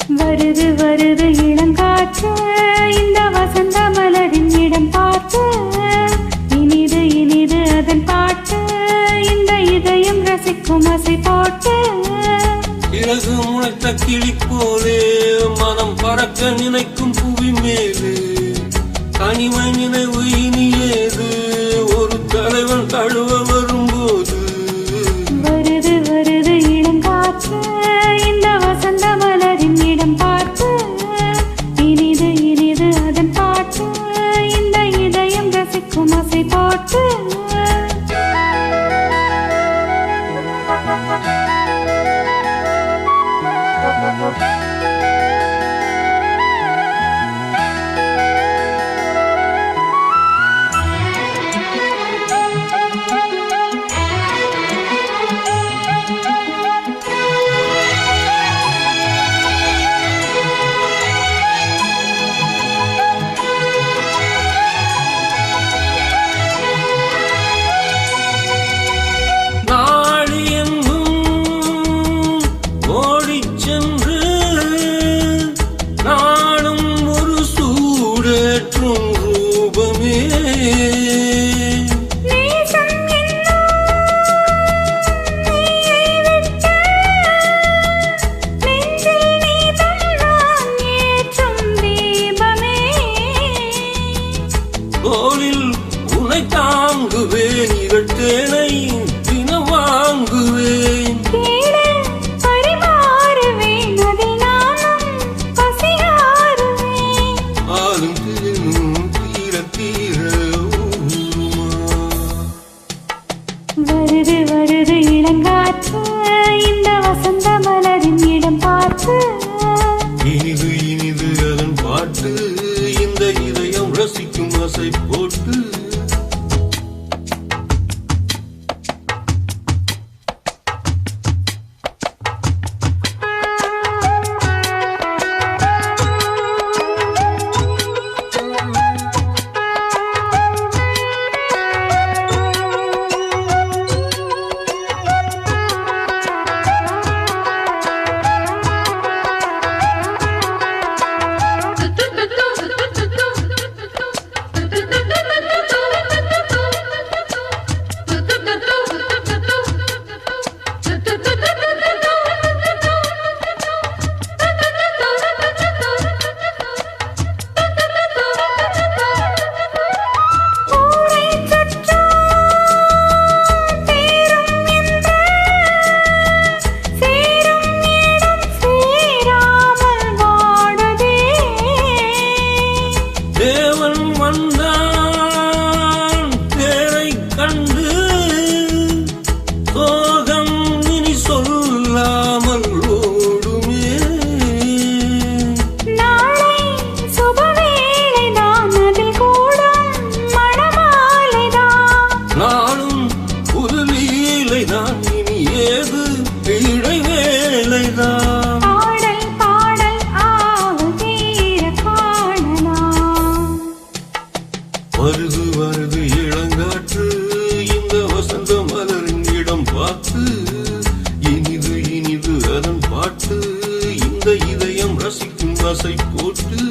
வருது வருது இளங்காற்று இந்த வசந்த மலரின் இடம் பார்த்து இனிது இனிது அதன் பாட்டு இந்த இதயம் ரசிக்கும் அசை போட்டு இறகு முளைத்த கிளி போலே மனம் பறக்க நினைக்கும் புவி மேலே தனிமை நினைவு இனியேது ஒரு தலைவன் தழுவ வரும்போது வருது வருது இளங்காற்று இந்த வசந்த மலரின் இடம் பார்த்து இனிது இனிது அதன் பாட்டு இந்த இதயம் ரசிக்கும் அசை போட்டு தோளில் உனை தாங்குவேன் இரட்டேனை தினம் வாங்குவேன் ஆளும் தேனும் தீர தீர வருது வருது இளங்காற்று இந்த வசந்த மலரின் இடம் பார்த்து இனிது இனிது அதன் பாட்டு இந்த இதயம் ரசிக்கும் அசை போட்டு வருது வருது இளங்காற்று இந்த வசந்த மலரின் இடம் பார்த்து இனிது இனிது அதன் பாட்டு இந்த இதயம் ரசிக்கும் அசை போட்டு